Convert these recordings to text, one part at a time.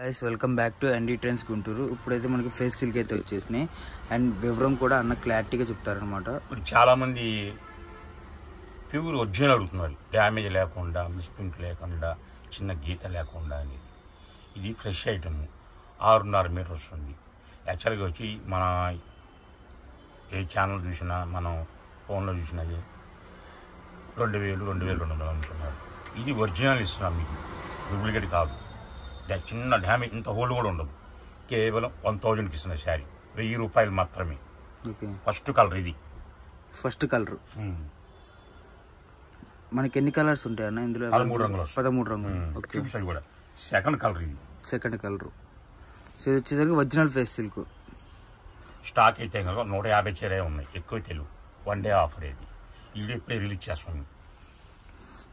Guys welcome back to ND trends Guntur. ఇప్పుడైతే మనకి face silk అయితే వచ్చేసినాయి అండ్ వివరం కూడా అన్న క్లారిటీగా చెప్తారనమాట. ఇప్పుడు చాలామంది ప్యూర్ ఒరిజినల్ అడుగుతున్నారు, డ్యామేజ్ లేకుండా, మిస్ప్రింట్ లేకుండా, చిన్న గీత లేకుండా అని. ఇది ఫ్రెష్ ఐటమ్ 6.5 మీటర్ వస్తుంది. యాక్చువల్గా వచ్చి మన ఏ ఛానల్ చూసినా, మనం ఫోన్లో చూసినది 2,200 అమ్ముతున్నారు. ఇది ఒరిజినల్ ఇస్తున్నాం మీకు, డూప్లికేట్ కాదు. చిన్న డ్యామేజ్ ఇంత హోల్డ్ కూడా ఉండదు. కేవలం 1,000కి ఇస్తున్న శారీ, 1000 రూపాయలు మాత్రమే. ఫస్ట్ కలర్ ఇది. ఫస్ట్ కలర్ మనకి ఎన్ని కలర్స్ ఉంటాయి అన్న ఇందులో? 13 రంగులు. 13 రంగులు చూపిస్తాను కూడా. సెకండ్ కలర్ ఇది. Second colour. సో ఇది వచ్చేసరికి ఒరిజినల్ ఫేస్ సిల్క్. స్టాక్ అయితే కనుక 150 చీరే ఉన్నాయి, ఎక్కువ తెలుగు. 1 డే ఆఫర్ ఇది. ఇది ఇప్పుడే రిలీజ్ చేస్తాం.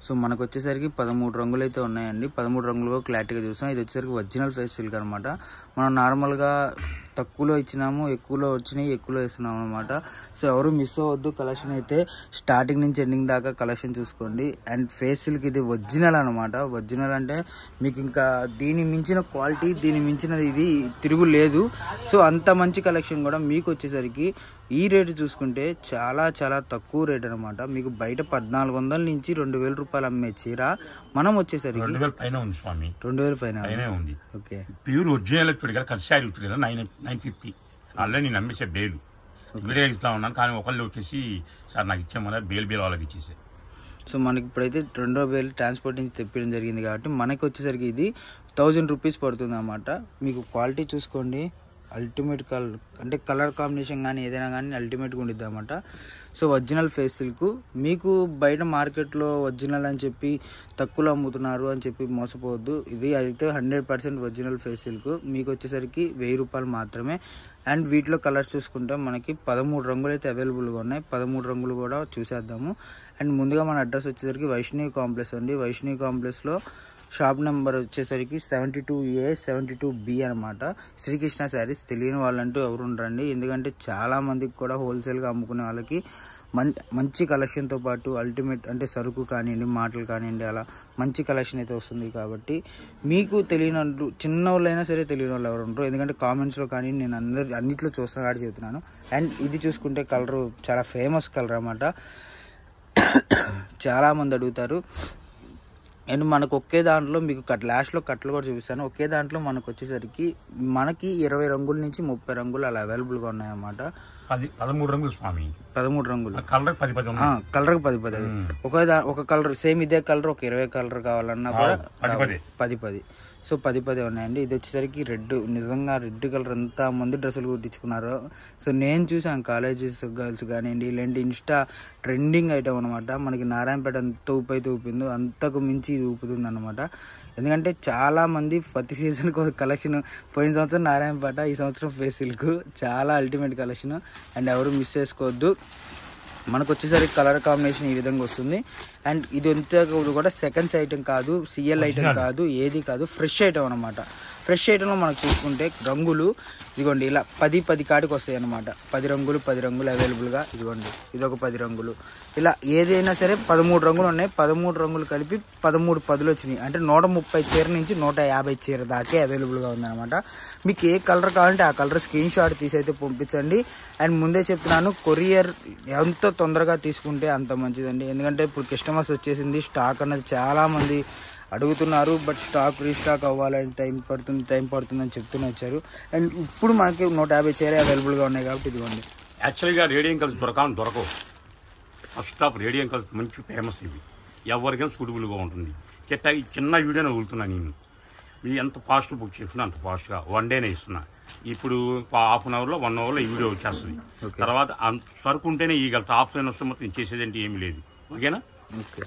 సో మనకు వచ్చేసరికి 13 రంగులు అయితే ఉన్నాయండి. 13 రంగులు క్లారిటీగా చూసాం. ఇది వచ్చేసరికి ఒరిజినల్ ఫేస్ సిల్క్ అనమాట. మనం నార్మల్గా తక్కువలో ఇచ్చినాము, ఎక్కువలో వచ్చినాయి, ఎక్కువలో ఇస్తున్నాం అనమాట. సో ఎవరు మిస్ అవ్వద్దు. కలెక్షన్ అయితే స్టార్టింగ్ నుంచి ఎండింగ్ దాకా కలెక్షన్ చూసుకోండి. అండ్ ఫేస్ సిల్క్ ఇది ఒరిజినల్ అనమాట. ఒరిజినల్ అంటే మీకు ఇంకా దీని మించిన క్వాలిటీ, దీని మించినది ఇది తిరుగు లేదు. సో అంత మంచి కలెక్షన్ కూడా మీకు వచ్చేసరికి ఈ రేటు చూసుకుంటే చాలా చాలా తక్కువ రేట్ అనమాట. మీకు బయట 1400 నుంచి 2000 రూపాయలు అమ్మే చీర మనం వచ్చేసరికి 2000 పైన ఉంది స్వామి. 2000 పైన ఉంది. ఓకే, ప్యూర్ ఒరిజినల్ కల్సారీ 950. ఆల్రెడీ నేను అమ్మేసే బేలు ఇక్కడే ఇస్తా ఉన్నాను. కానీ ఒకళ్ళు వచ్చేసి సార్ నాకు ఇచ్చామన్నారు, బేల్ వాళ్ళకి ఇచ్చేసారు. సో మనకి ఇప్పుడైతే 2000 ట్రాన్స్పోర్ట్ నుంచి తెప్పించడం జరిగింది కాబట్టి మనకి వచ్చేసరికి ఇది 1000 రూపీస్ పడుతుంది అన్నమాట. మీకు క్వాలిటీ చూసుకోండి, అల్టిమేట్ కలర్ అంటే కలర్ కాంబినేషన్ కానీ ఏదైనా కానీ అల్టిమేట్గా ఉండిద్ది అన్నమాట. సో ఒరిజినల్ ఫేస్ సిల్క్ మీకు బయట మార్కెట్లో ఒరిజినల్ అని చెప్పి తక్కువలో అమ్ముతున్నారు అని చెప్పి మోసపోవద్దు. ఇది అయితే 100% ఒరిజినల్ ఫేస్ సిల్క్. మీకు వచ్చేసరికి 1000 రూపాయలు మాత్రమే. అండ్ వీటిలో కలర్స్ చూసుకుంటే మనకి 13 రంగులు అయితే అవైలబుల్గా ఉన్నాయి. 13 రంగులు కూడా చూసేద్దాము. అండ్ ముందుగా మన అడ్రస్ వచ్చేసరికి వైష్ణవి కాంప్లెక్స్ అండి. వైష్ణవి కాంప్లెక్స్లో షాప్ నెంబర్ వచ్చేసరికి 72A 72B అనమాట. శ్రీకృష్ణ శారీస్. తెలియని వాళ్ళంటూ ఎవరు ఉండరండి, ఎందుకంటే చాలా మందికి కూడా హోల్సేల్గా అమ్ముకునే వాళ్ళకి మంచి కలెక్షన్తో పాటు అల్టిమేట్ అంటే సరుకు కానివ్వండి, మాటలు కానివ్వండి, అలా మంచి కలెక్షన్ అయితే వస్తుంది. కాబట్టి మీకు తెలియనట్టు చిన్న వాళ్ళైనా సరే తెలియని వాళ్ళు ఎవరు ఉండరు, ఎందుకంటే కామెంట్స్లో కానీ నేను అన్నింటిలో చూస్తాను కాబట్టి చెప్తున్నాను. అండ్ ఇది చూసుకుంటే కలరు చాలా ఫేమస్ కలర్ అన్నమాట. చాలామంది అడుగుతారు. అండ్ మనకు ఒకే దాంట్లో మీకు లాస్ట్లో కట్లు కూడా చూపిస్తాను. ఒకే దాంట్లో మనకు వచ్చేసరికి మనకి 20 రంగుల నుంచి 30 రంగులు అలా అవైలబుల్గా ఉన్నాయన్నమాట. 13 రంగులు స్వామి. 13 రంగులు. కలర్ 10 ఒక కలర్ సేమ్ ఇదే కలర్ ఒక 20 కలర్ కావాలన్నా కూడా 10 సో 10 ఉన్నాయండి. ఇది వచ్చేసరికి రెడ్. నిజంగా రెడ్ కలర్ ఎంత మంది డ్రెస్సులు కుట్టించుకున్నారో. సో నేను చూసాను కాలేజెస్ గర్ల్స్ కానివ్వండి, ఇలాంటి ఇన్స్టా ట్రెండింగ్ ఐటమ్ అనమాట. మనకి నారాయణపేట ఎంత ఊపైతే అంతకు మించి ఇది ఊపుతుంది అనమాట. ఎందుకంటే చాలా మంది ప్రతి సీజన్కి ఒక కలెక్షన్. పోయిన సంవత్సరం నారాయణపేట, ఈ సంవత్సరం ఫేస్ సిల్క్. చాలా అల్టిమేట్ కలెక్షన్ అండ్ ఎవరు మిస్ చేసుకోవద్దు. మనకు వచ్చేసరికి కలర్ కాంబినేషన్ ఈ విధంగా వస్తుంది. అండ్ ఇది అంతా కూడా సెకండ్స్ ఐటమ్ కాదు, సిఎల్ ఐటమ్ కాదు, ఏది కాదు, ఫ్రెష్ ఐటమ్ అనమాట. ఫ్రెష్ ఐటమ్లో మనకు చూసుకుంటే రంగులు ఇదిగోండి ఇలా 10 కాడికి వస్తాయి అనమాట. 10 రంగులు అవైలబుల్గా. ఇదిగోండి ఇదొక 10 రంగులు. ఇలా ఏదైనా సరే 13 రంగులు ఉన్నాయి. 13 రంగులు కలిపి 13 10 వచ్చినాయి. అంటే 130 చీర నుంచి 150 చీర దాకే అవైలబుల్గా ఉందన్నమాట. మీకు ఏ కలర్ కావాలంటే ఆ కలర్ స్క్రీన్ షాట్ తీసి అయితే పంపించండి. అండ్ ముందే చెప్తున్నాను, కొరియర్ ఎంత తొందరగా తీసుకుంటే అంత మంచిదండి. ఎందుకంటే ఇప్పుడు కస్టమర్స్ వచ్చేసింది, స్టాక్ అన్నది చాలామంది అడుగుతున్నారు. బట్ స్టాక్ రీస్టాక్ అవ్వాలని టైం పడుతుంది అని చెప్తూనే వచ్చారు. అండ్ ఇప్పుడు మనకి 150 చీర అవైలబుల్గా ఉన్నాయి కాబట్టి ఇదిగోండి. యాక్చువల్గా రేడియం కల్స్ దొరకవు. ఫస్ట్ ఆఫ్ రేడియం కల్స్ మంచి ఫేమస్. ఇవి ఎవరికైనా సూటబుల్గా ఉంటుంది. చిన్న వీడియోనే వదులుతున్నాను నేను. మీరు ఎంత ఫాస్ట్ బుక్ చేస్తున్నా అంత ఫాస్ట్గా 1 డేనే ఇస్తున్నా. ఇప్పుడు ½ అన్ అవర్లో 1 అవర్లో ఈ వీడియో వచ్చేస్తుంది. తర్వాత సరుకు ఉంటేనే ఈ గల ఆఫ్లైన్ వస్తే మొత్తం చేసేదంటే ఏమి లేదు. ఓకేనా? ఓకే.